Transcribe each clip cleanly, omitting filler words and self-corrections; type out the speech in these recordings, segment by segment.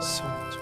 So much.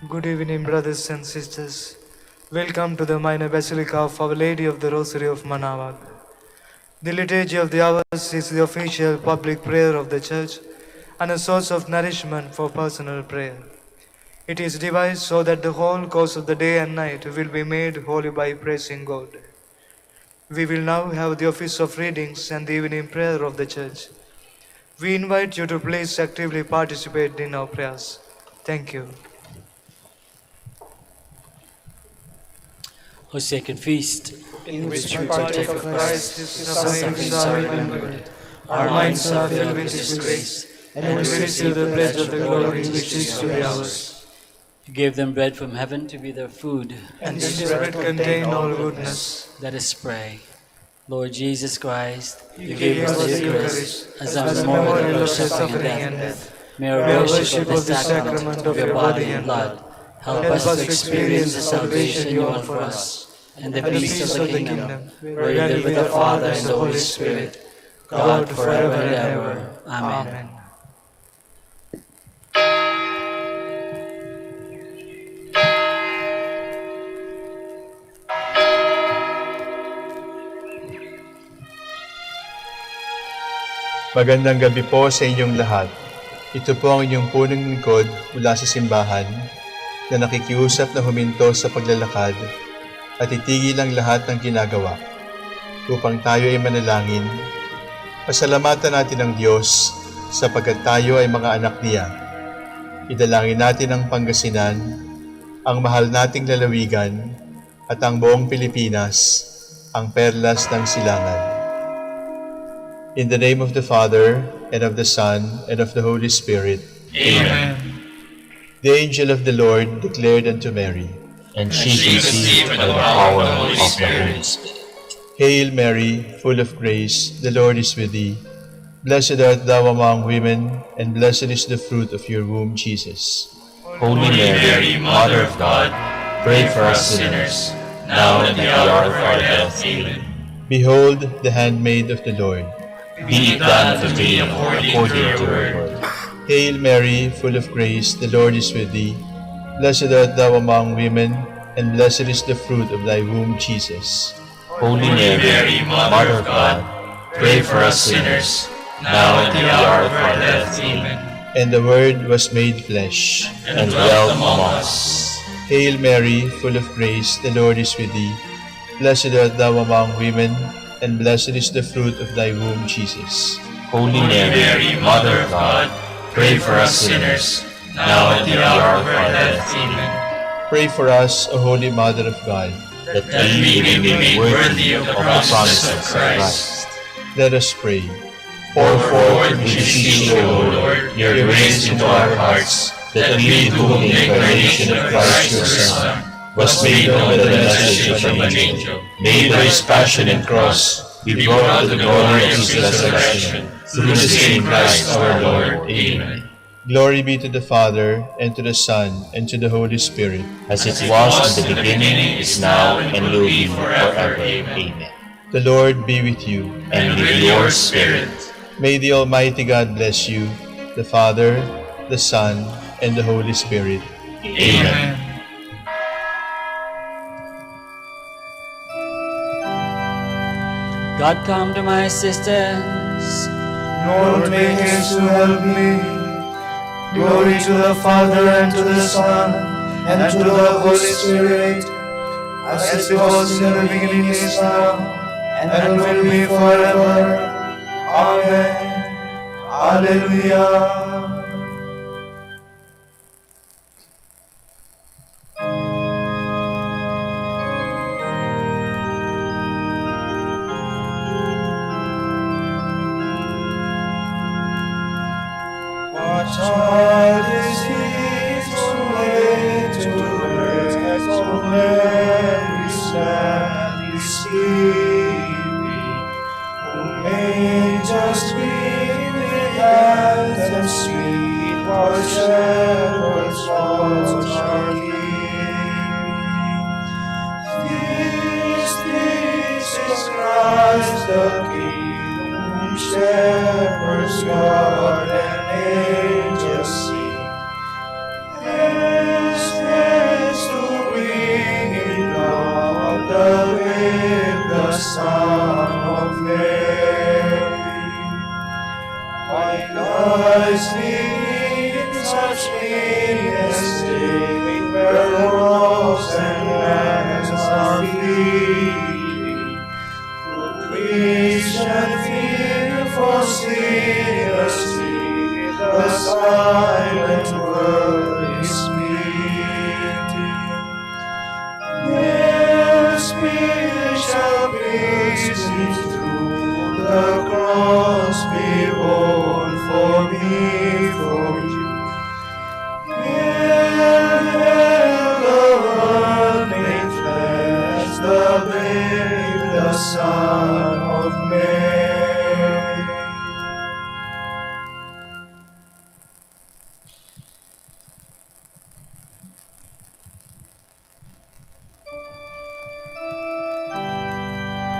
Good evening, brothers and sisters. Welcome to the minor basilica of Our Lady of the Rosary of Manaoag. The liturgy of the hours is the official public prayer of the Church and a source of nourishment for personal prayer. It is devised so that the whole course of the day and night will be made holy by praising God. We will now have the office of readings and the evening prayer of the Church. We invite you to please actively participate in our prayers. Thank you. O sacred feast, In which we partake of Christ, His sufferings are remembered. Our minds are filled with His grace, and we receive the pledge of the glory which is to be ours. you gave them bread from heaven to be their food. And this bread contains all goodness. Let us pray. Lord Jesus Christ, You gave us the Eucharist as as a a memorial memorial of of your your suffering suffering and and death. death. May May our our worship of the sacrament of your body and blood help us to experience the salvation you want for us and the peace of the kingdom, where you live with the Father and the Holy Spirit, God forever and ever. Amen. Magandang gabi po sa inyong lahat. Ito po ang inyong punong lingkod mula sa simbahan na nakikiusap na huminto sa paglalakad at itigil ang lahat ng ginagawa upang tayo ay manalangin. Pasalamatan natin ang Diyos sapagkat tayo ay mga anak niya. Idalangin natin ang Pangasinan, ang mahal nating lalawigan at ang buong Pilipinas, ang perlas ng silangan. In the name of the Father, and of the Son, and of the Holy Spirit. Amen. The angel of the Lord declared unto Mary, And she conceived by the power of the Holy Spirit. Hail Mary, full of grace, the Lord is with thee. Blessed art thou among women, and blessed is the fruit of your womb, Jesus. Holy Mary, Mother of God, pray for us sinners, now and at the hour of our death. Amen. Behold the handmaid of the Lord. Be it done to me according to your word. Hail Mary, full of grace, the Lord is with thee. Blessed art thou among women, and blessed is the fruit of thy womb, Jesus. Holy Mary, Mother of God, pray for us sinners, now and at the hour of our death. Amen. And the Word was made flesh, And dwelt among us. Hail Mary, full of grace, the Lord is with thee. Blessed art thou among women, and blessed is the fruit of thy womb, Jesus. Holy Mary, Mother of God, pray for us sinners, now and at the hour of our death. Amen. Pray for us, O Holy Mother of God. That we may be made worthy of the promise of Christ. Let us pray. Pour forth, we beseech you, O Lord, your grace into our hearts, that we, to whom the incarnation of Christ your Son was made known by the message from an angel, made by his passion and cross, be brought to the glory of his resurrection, through the same Christ our Lord. Amen. Glory be to the Father, and to the Son, and to the Holy Spirit. As it was in the beginning, is now, and will be forever. Amen. The Lord be with you. And with your spirit. May the Almighty God bless you, the Father, the Son, and the Holy Spirit. Amen. God, come to my assistance. Lord, make haste to help me. Glory to the Father, and to the Son, and to the Holy Spirit, as it was in the beginning, is now, and will be forever. Amen. Alleluia. What child is he so late to rest, so very sadly sleeping, who may just weep with hands and sweet, while shepherds watch are keeping. This is Christ the King, whom shepherds guard and angels sing. Yes, touch me and stay where rocks and lands are feeding. Creation fear for sinners sing, the silent word is meeting. Their spirit shall praise me through the cross be born for me, for you. Here the Word made flesh, the babe, the Son of Mary.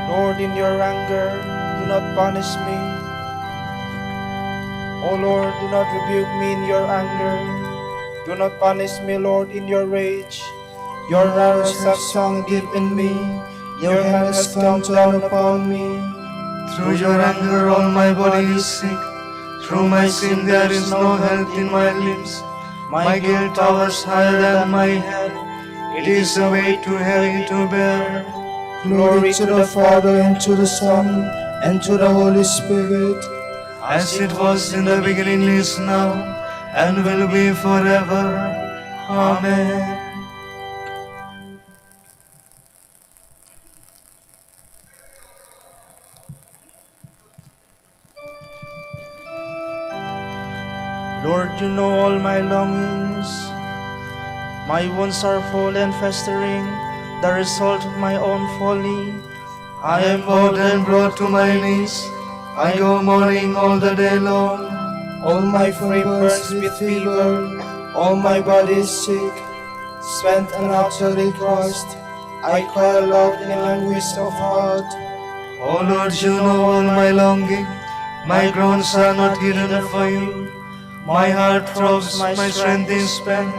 Lord, in your anger, do not punish me. O Lord, do not rebuke me in your anger. Do not punish me, Lord, in your rage. Your arrows have sunk deep in me. Your hand has come down upon me. Through your anger all my body is sick. Through my sin there is no health in my limbs. My guilt towers higher than my head. It is a weight too heavy to bear. Glory to the Father, and to the Son, and to the Holy Spirit. As it was in the beginning, is now, and will be forever. Amen. Lord, you know all my longings. My wounds are full and festering, the result of my own folly. I am bowed and brought to my knees. I go mourning all the day long. All my frame burns with fever, all my body is sick, spent and utterly crushed. I cry aloud in anguish of heart. O Lord, you know all my longing. My groans are not hidden for you. My heart throbs, my strength is spent.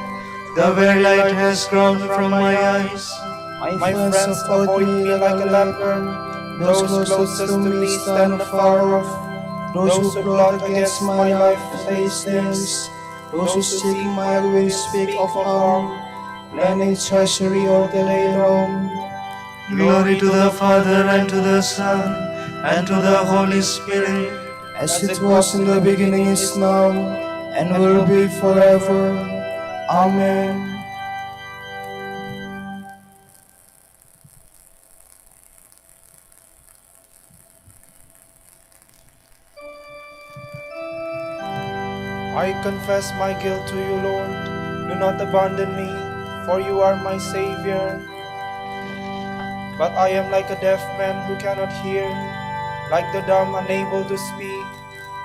The very light has gone from my eyes. My friends avoid me like a leper. Those closest to me stand afar off. Those who plot against my life lay snares. Those who seek my ruin speak of harm, planning treachery all the day long. Glory to the Father, and to the Son, and to the Holy Spirit. As it was in the beginning, is now, and will be forever. Amen. I confess my guilt to you, Lord. Do not abandon me, for you are my Savior. But I am like a deaf man who cannot hear, like the dumb unable to speak.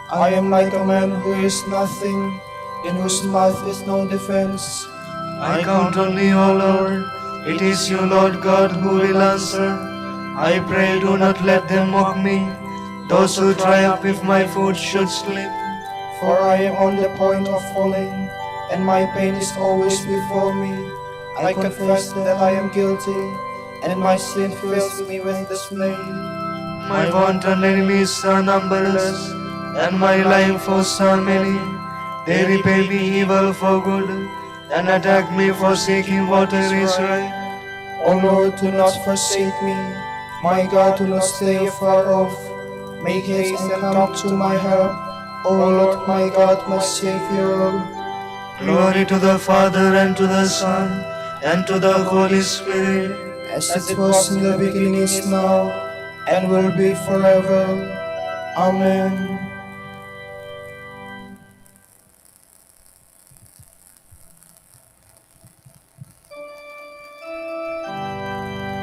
I am like a man who is nothing, in whose mouth is no defense. I count on thee, O Lord. It is you, Lord God, who will answer. I pray, do not let them mock me, those who triumph if my foot should slip. For I am on the point of falling, and my pain is always before me. I confess that I am guilty, and my sin fills me with dismay. My wanton enemies are numberless, and my lying foes are many. They repay me evil for good, and attack me for seeking what is right. O Lord, do not forsake me. My God, do not stay afar off. Make haste and come to my help. O Lord, my God, my Savior. Glory to the Father, and to the Son, and to the Holy Spirit. As it was in the beginning, is now, and will be forever. Amen.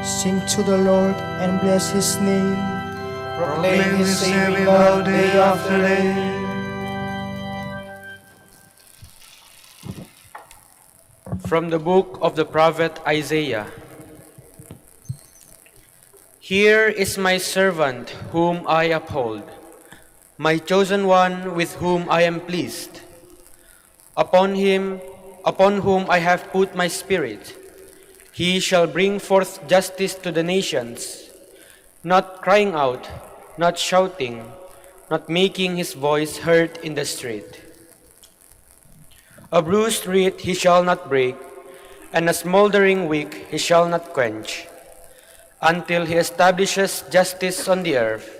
Sing to the Lord and bless His name. Proclaim His saving love day after day. From the book of the prophet Isaiah. Here is my servant whom I uphold, my chosen one with whom I am pleased. Upon whom I have put my spirit, he shall bring forth justice to the nations, not crying out, not shouting, not making his voice heard in the street. A bruised reed he shall not break, and a smoldering wick he shall not quench, until he establishes justice on the earth.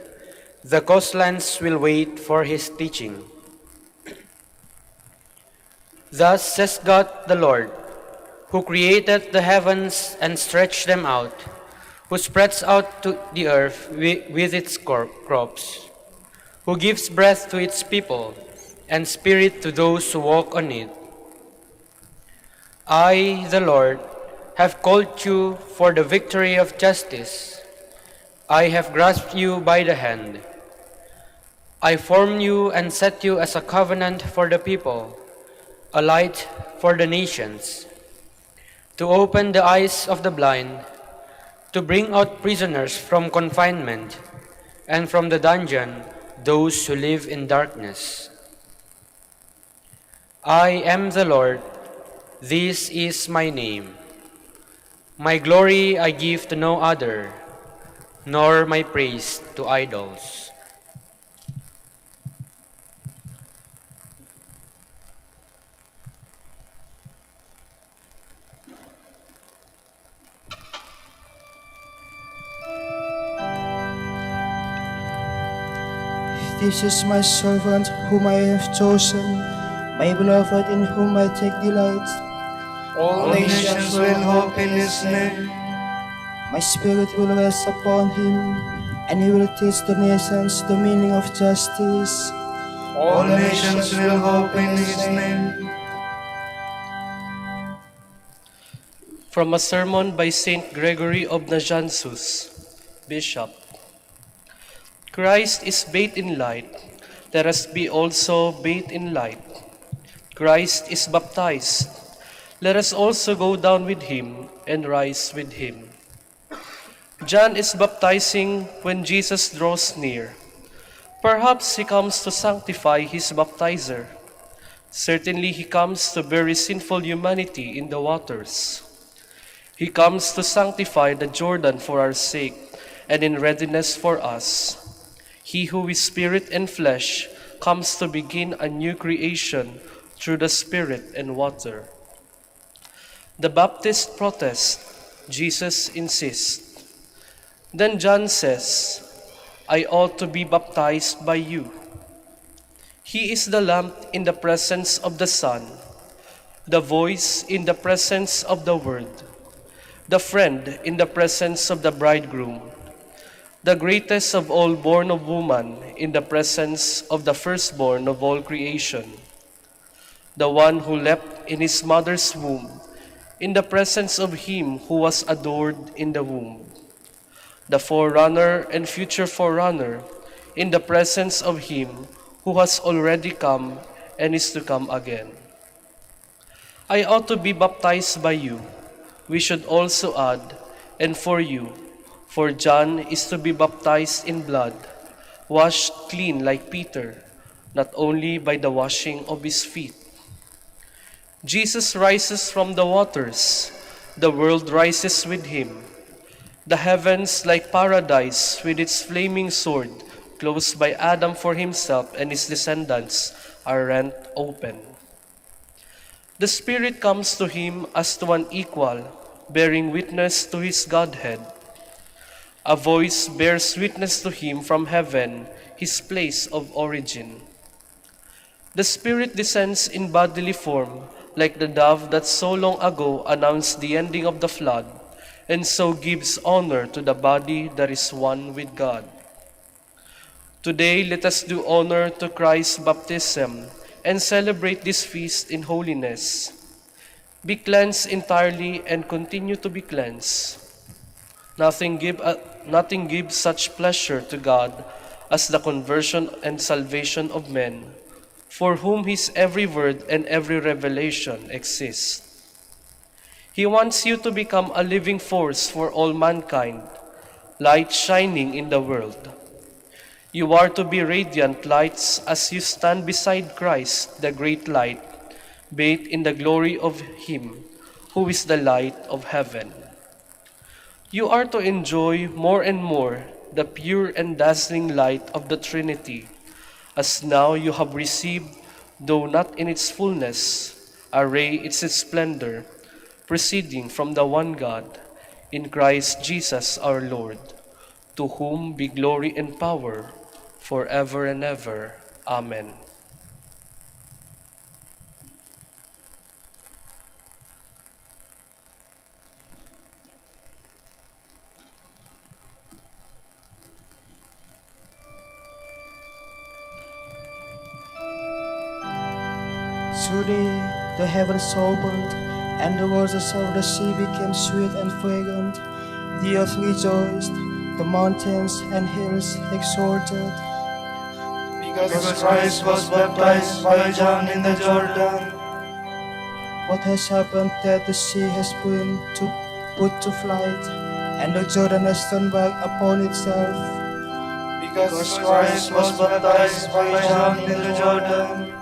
The coastlands will wait for his teaching. Thus says God the Lord, who created the heavens and stretched them out, who spreads out to the earth with its crops, who gives breath to its people and spirit to those who walk on it. I, the Lord, have called you for the victory of justice. I have grasped you by the hand. I formed you and set you as a covenant for the people, a light for the nations, to open the eyes of the blind, to bring out prisoners from confinement, and from the dungeon those who live in darkness. I am the Lord, this is my name. My glory I give to no other, nor my praise to idols. This is my servant whom I have chosen, my beloved in whom I take delight. All nations will hope in his name. My spirit will rest upon him, and he will teach the nations the meaning of justice. All nations will hope in his name. From a sermon by Saint Gregory of Nazianzus, Bishop. Christ is bathed in light, let us be also bathed in light. Christ is baptized, let us also go down with him and rise with him. John is baptizing when Jesus draws near. Perhaps he comes to sanctify his baptizer. Certainly he comes to bury sinful humanity in the waters. He comes to sanctify the Jordan for our sake and in readiness for us. He who is spirit and flesh comes to begin a new creation through the Spirit and water. The Baptist protests, Jesus insists. Then John says, I ought to be baptized by you. He is the lamp in the presence of the sun, the voice in the presence of the Word, the friend in the presence of the bridegroom, the greatest of all born of woman in the presence of the firstborn of all creation, the one who leapt in his mother's womb, in the presence of him who was adored in the womb, the forerunner and future forerunner in the presence of him who has already come and is to come again. I ought to be baptized by you, we should also add, and for you, for John is to be baptized in blood, washed clean like Peter, not only by the washing of his feet. Jesus rises from the waters, the world rises with him. The heavens like paradise with its flaming sword, closed by Adam for himself and his descendants, are rent open. The Spirit comes to him as to an equal, bearing witness to his Godhead. A voice bears witness to him from heaven, his place of origin. The Spirit descends in bodily form, like the dove that so long ago announced the ending of the flood, and so gives honor to the body that is one with God. Today, let us do honor to Christ's baptism and celebrate this feast in holiness. Be cleansed entirely and continue to be cleansed. Nothing gives such pleasure to God as the conversion and salvation of men, for whom his every word and every revelation exists. He wants you to become a living force for all mankind, light shining in the world. You are to be radiant lights as you stand beside Christ, the great light, bathed in the glory of him who is the light of heaven. You are to enjoy more and more the pure and dazzling light of the Trinity, as now you have received, though not in its fullness, array its splendor, proceeding from the one God, in Christ Jesus our Lord, to whom be glory and power forever and ever. Amen. Truly, the heavens opened, and the waters of the sea became sweet and fragrant. The earth rejoiced, the mountains and hills exulted. Because Christ was baptized by John in the Jordan. What has happened that the sea has been put to flight, and the Jordan has turned back upon itself? Because Christ was baptized by John in the Jordan.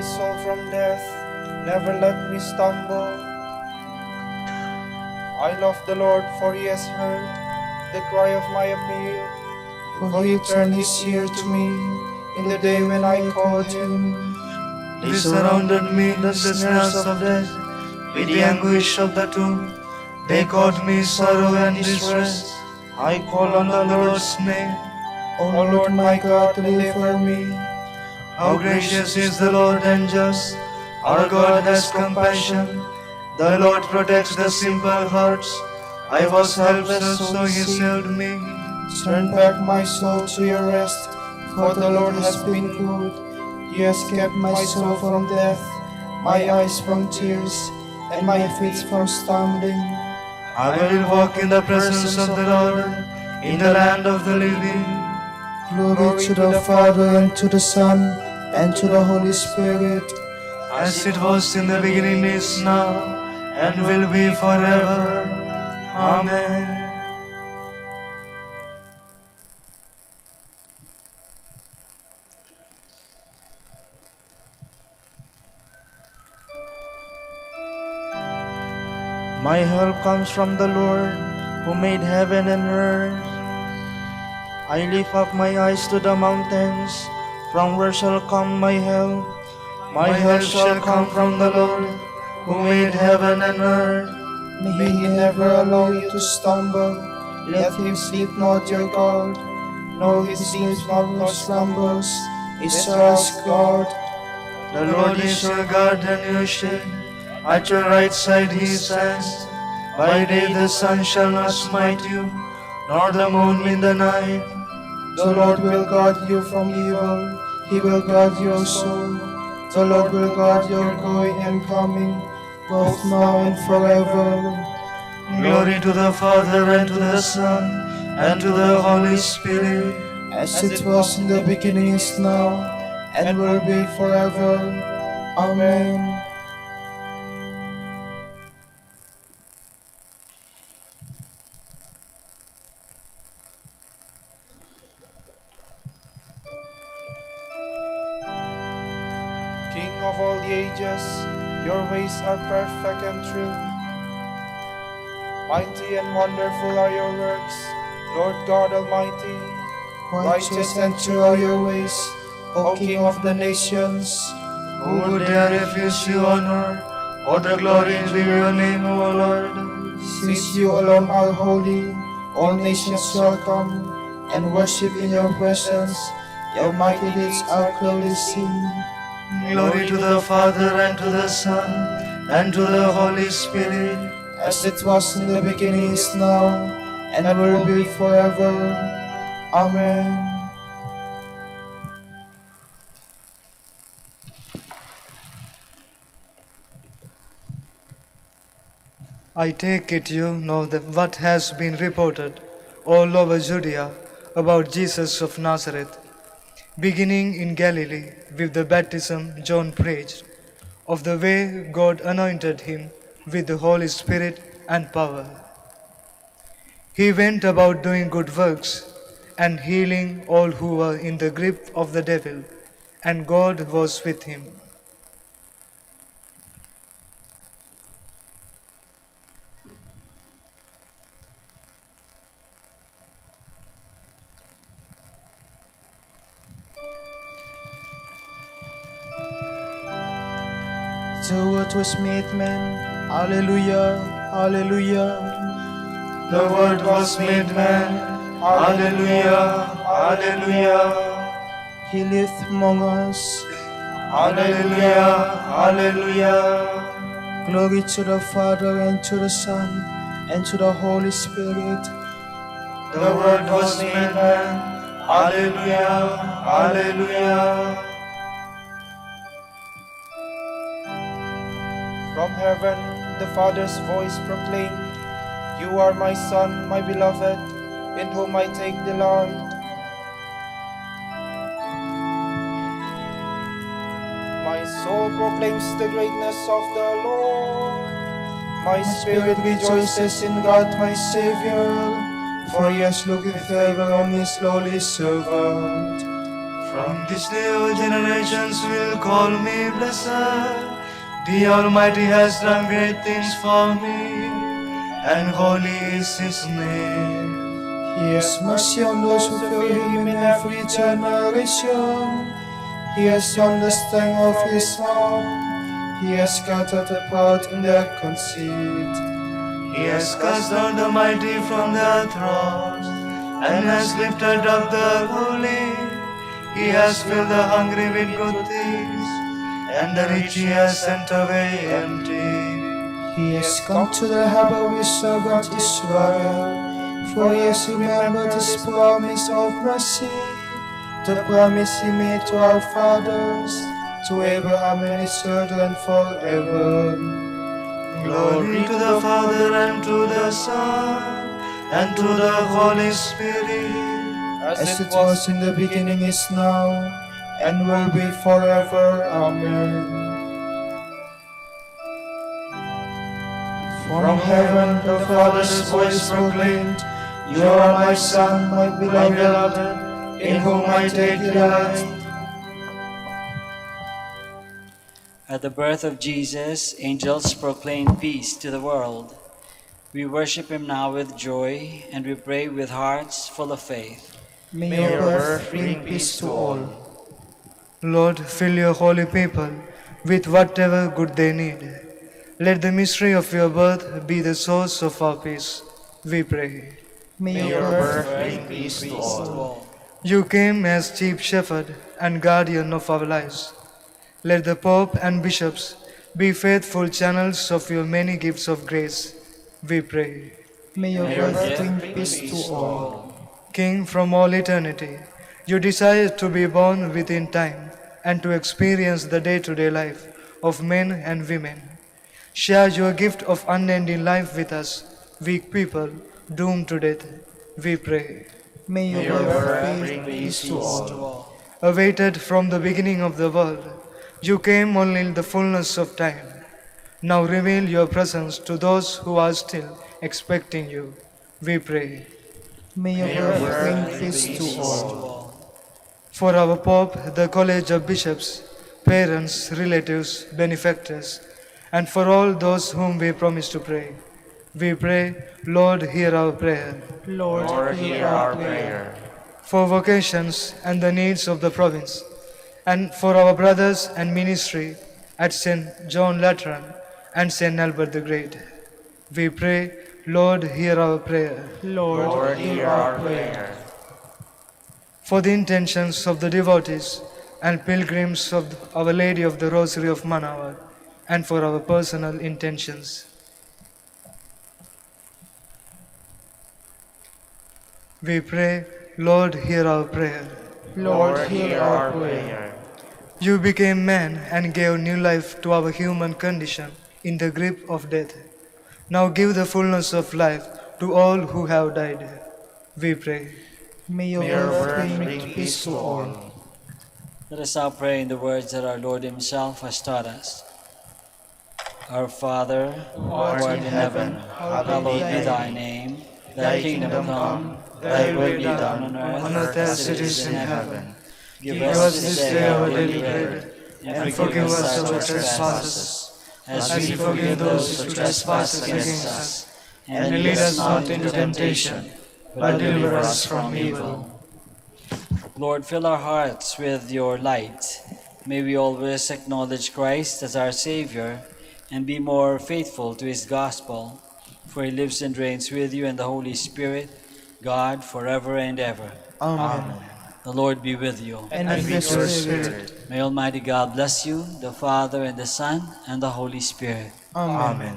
soul from death, never let me stumble. I love the Lord, for he has heard the cry of my appeal. For he turned his ear to me in the day when I called him. They surrounded me the snares of death, with the anguish of the tomb. They caused me sorrow and distress. I call on the Lord's name. O Lord my God, deliver me. How gracious is the Lord and just. Our God has compassion. The Lord protects the simple hearts. I was helpless, so he saved me. Turn back my soul to your rest, for the Lord has been good. He has kept my soul from death, my eyes from tears, and my feet from stumbling. I will walk in the presence of the Lord, in the land of the living. Glory to the Father, and to the Son, and to the Holy Spirit. As it was in the beginning, is now, and will be forever. Amen. My help comes from the Lord, who made heaven and earth. I lift up my eyes to the mountains, from where shall come my help? My help shall come from the Lord, who made heaven and earth. May he never allow you to stumble. Let him sleep not, your God. No, he sleeps not nor slumbers. Israel's God. The Lord is your guard and your shade. At your right side he stands. By day the sun shall not smite you, nor the moon in the night. The Lord will guard you from evil. He will guard your soul. The Lord will guard your going and coming, both now and forever. Glory to the Father, and to the Son, and to the Holy Spirit. As it was in the beginning, is now, and will be forever. Amen. King of all the ages, your ways are perfect and true. Mighty and wonderful are your works, Lord God Almighty. Righteous and true are your ways, O King of the nations. Who would dare refuse you honor, or the glory to your name, O Lord? Since you alone are holy, all nations shall come and worship in your presence. Your mighty deeds are clearly seen. Glory to the Father, and to the Son, and to the Holy Spirit. As it was in the beginning, is now, and will be forever. Amen. I take it you know that what has been reported all over Judea about Jesus of Nazareth, beginning in Galilee with the baptism John preached, of the way God anointed him with the Holy Spirit and power. He went about doing good works and healing all who were in the grip of the devil, and God was with him. The Word was made man. Alleluia, alleluia. The Word was made man. Alleluia, alleluia. He lived among us. Alleluia, alleluia. Glory to the Father, and to the Son, and to the Holy Spirit. The Word was made man. Alleluia, alleluia. From heaven, the Father's voice proclaimed, You are my Son, my beloved, in whom I take delight. My soul proclaims the greatness of the Lord. My spirit rejoices in God my Savior, for he has looked with favor on his lowly servant. From this day all generations will call me blessed. The Almighty has done great things for me, and holy is His name. He has mercy on those who fear him in every generation. He has shown the strength of his arm. He has scattered the proud in their conceit. He has cast down the mighty from their thrones, and has lifted up the lowly. He has filled the hungry with good things, and the rich He has sent away empty. He has come to the help of his servant Israel, for he has remembered his promise of mercy, the promise he made to our fathers, to Abraham and his children forever. Glory to the Father, and to the Son, and to the Holy Spirit, As it was in the beginning, is now, and will be forever. Amen. From heaven the Father's voice proclaimed, You are my Son, my beloved, in whom I take delight. At the birth of Jesus, angels proclaimed peace to the world. We worship Him now with joy, and we pray with hearts full of faith. May your birth bring peace to all. Lord, fill your holy people with whatever good they need. Let the mystery of your birth be the source of our peace, we pray. May your birth bring peace to all. You came as chief shepherd and guardian of our lives. Let the Pope and bishops be faithful channels of your many gifts of grace, we pray. May your birth bring peace to all. King from all eternity, you desire to be born within time and to experience the day-to-day life of men and women. Share your gift of unending life with us, weak people doomed to death, we pray. May your birth bring peace to all. Awaited from the beginning of the world, you came only in the fullness of time. Now reveal your presence to those who are still expecting you, we pray. May your birth bring peace to all. For our Pope, the College of Bishops, parents, relatives, benefactors, and for all those whom we promise to pray, we pray, Lord, hear our prayer. Lord, hear our prayer. For vocations and the needs of the province, and for our brothers and ministry at St. John Lateran and St. Albert the Great, we pray, Lord, hear our prayer. Lord, hear our prayer. For the intentions of the devotees and pilgrims of Our Lady of the Rosary of Manaoag, and for our personal intentions, we pray, Lord, hear our prayer. Lord, hear our prayer. You became man and gave new life to our human condition in the grip of death. Now give the fullness of life to all who have died, we pray. May your birth bring peace to all. Let us now pray in the words that our Lord Himself has taught us. Our Father, who art in heaven, hallowed be thy name. Thy kingdom come, thy will be done on earth as it is in heaven. Give us this day our daily bread, and forgive us our trespasses, as we forgive those who trespass against us. And lead us not into temptation, but deliver us from evil. Lord, fill our hearts with your light. May we always acknowledge Christ as our Savior and be more faithful to His gospel. For He lives and reigns with you and the Holy Spirit, God, forever and ever. Amen. The Lord be with you. And with your spirit. May Almighty God bless you, the Father and the Son and the Holy Spirit. Amen.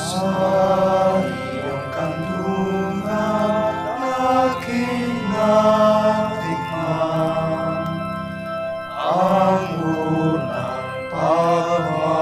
Sa iyong kandungan, aking natikman ang unang pagmamahal.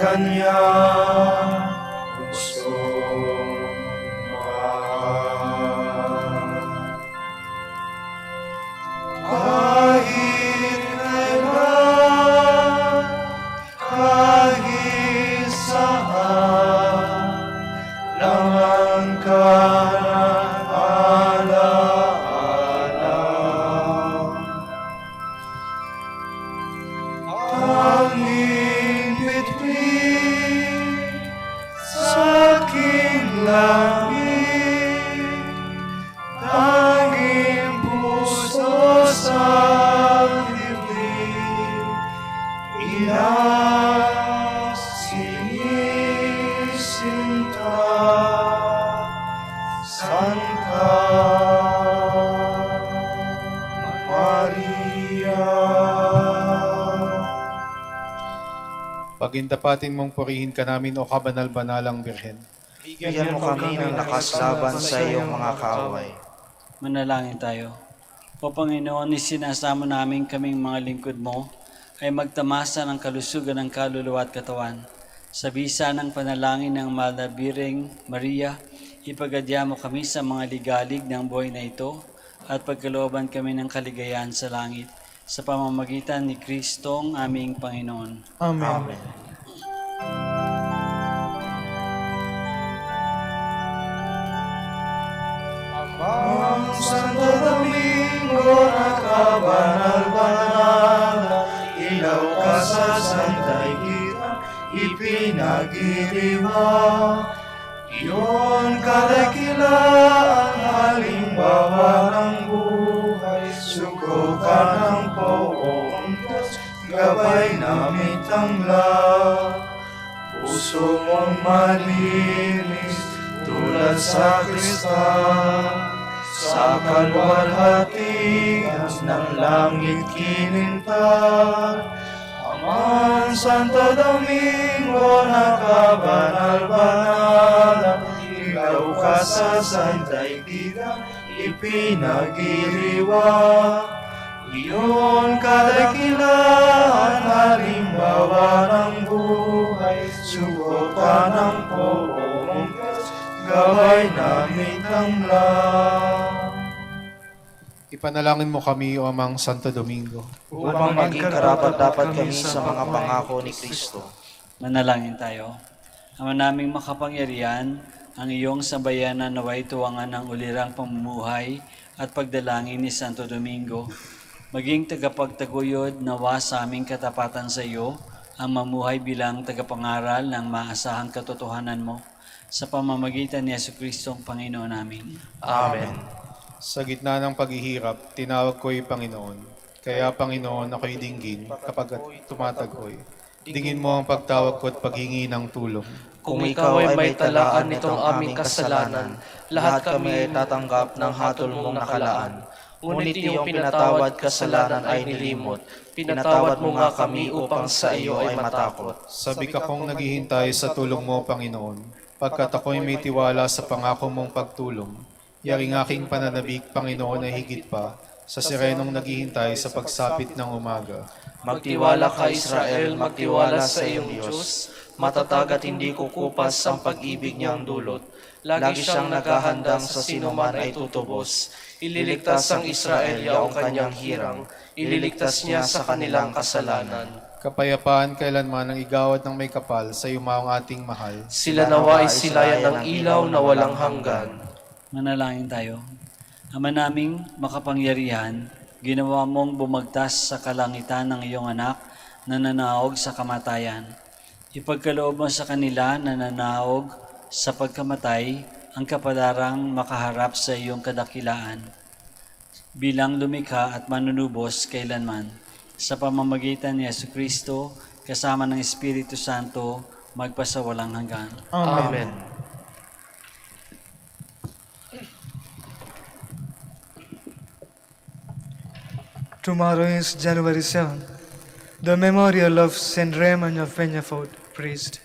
kanyang pusong mahal. Kahit kailan, kahit saan, laman ka ng alaala. Tanging bituin sa aking langit, tanging puso sa dibdib, sinisisinta, Santa Maria. Pagindapatin mong purihin ka namin o kabanal-banalang Birhen. Bigyan mo kami ng lakas laban sa iyong mga kaaway. Manalangin tayo. O Panginoon, isinasamo namin kaming mga lingkod mo ay magtamasa ng kalusugan ng kaluluwa at katawan. Sa bisa ng panalangin ng Mahal na Birheng Maria, ipagadya mo kami sa mga ligalig ng buhay na ito at pagkalooban kami ng kaligayahan sa langit sa pamamagitan ni Kristong aming Panginoon. Amen. Amang Santo Domingo na kabanal-banal, ilaw ka sa sandaigdigan, ipinagdiriwang. Iyon kadakilaan, halimbawa ng buhay, sugo ka ng poong Diyos, gabay namin tanglad. Puso mong malinis, tulad sa kristal, sa kalwalhatian ng langit kinintag. Amang Santo Domingo na kabanal-banal, ilaw ka sa sandaigdigan, ipinagdiriwang. Iyon kadakilaan, halimbawa ng buhay, sugo ka ng poong Diyos, gabay namin tanglad. Ipanalangin mo kami, O Amang Santo Domingo, Upang maging karapat-dapat kami sa mga pangako ni Kristo. Manalangin tayo. Ama naming makapangyarihan, ang iyong sambayanan naway tuwangan ng ulirang pamumuhay at pagdalangin ni Santo Domingo. Maging tagapagtaguyod nawa sa aming katapatan sa iyo, ang mamuhay bilang tagapangaral ng maasahang katotohanan mo sa pamamagitan ni Jesucristong Panginoon namin. Amen. sa gitna ng paghihirap, tinawag ko'y Panginoon. Kaya Panginoon, ako'y dinggin kapag tumataghoy. Dingin mo ang pagtawag ko at paghingi ng tulong. Kung ikaw ay may talaan nitong aming kasalanan, lahat kami ay tatanggap ng hatol mong nakalaan. Ngunit iyong pinatawad kasalanan ay nilimot. Pinatawad mo nga kami upang sa iyo ay matakot. Sabi ka kong naghihintay sa tulong mo, Panginoon, pagkat ako'y may tiwala sa pangako mong pagtulong. Yaring aking pananabik, Panginoon, ay higit pa sa sirenong naghihintay sa pagsapit ng umaga. Magtiwala ka, Israel, magtiwala sa iyong Diyos. Matatag at hindi kukupas ang pag-ibig niyang dulot. Lagi siyang naghahandang sa sinuman ay tutubos. Ililigtas ang Israel yaong kanyang hirang. Ililigtas niya sa kanilang kasalanan. Kapayapaan kailanman ang igawad ng may kapal sa yumaong ating mahal. Sila nawa ay silayan ng ilaw na walang hanggan. Manalangin tayo. Ama naming makapangyarihan, ginawa mong bumagtas sa kalangitan ng iyong anak na nanaog sa kamatayan. Ipagkaloob mo sa kanila na nanaog sa pagkamatay ang kapadarang makaharap sa iyong kadakilaan bilang lumikha at manunubos kailanman. Sa pamamagitan ni Jesucristo, kasama ng Espiritu Santo, magpasawalang hanggan. Amen. Tomorrow is January 7th, the memorial of Saint Raymond of Peñafort, priest.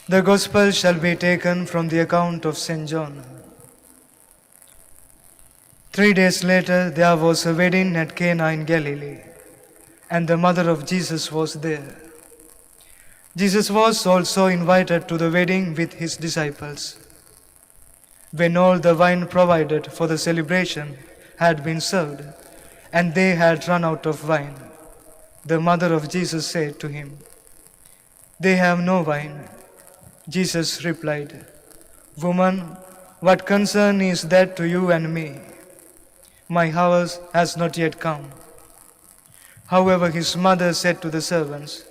The Gospel shall be taken from the account of Saint John. 3 days later, there was a wedding at Cana in Galilee, and the mother of Jesus was there. Jesus was also invited to the wedding with his disciples. When all the wine provided for the celebration had been served, and they had run out of wine, the mother of Jesus said to him, "They have no wine." Jesus replied, "Woman, what concern is that to you and me? My hour has not yet come." However, his mother said to the servants,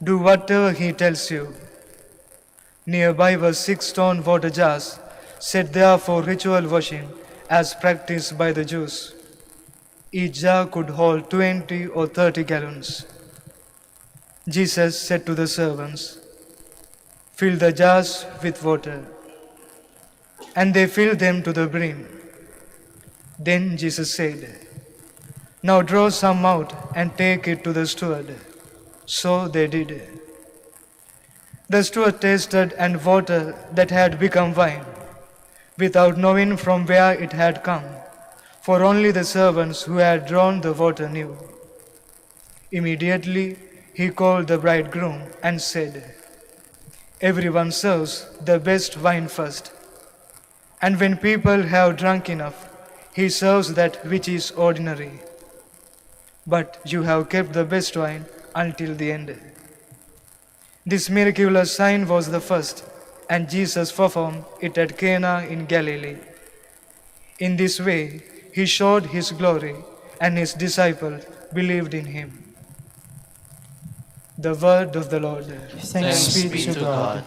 "Do whatever he tells you." Nearby were 6 stone water jars, set there for ritual washing as practiced by the Jews. Each jar could hold 20 or 30 gallons. Jesus said to the servants, "Fill the jars with water." And they filled them to the brim. Then Jesus said, "Now draw some out and take it to the steward." So they did. The steward tasted and water that had become wine, without knowing from where it had come, for only the servants who had drawn the water knew. Immediately he called the bridegroom and said, "Everyone serves the best wine first, and when people have drunk enough, he serves that which is ordinary. But you have kept the best wine until the end." This miraculous sign was the first, and Jesus performed it at Cana in Galilee. In this way, he showed his glory, and his disciples believed in him. The word of the Lord. Thanks be to God.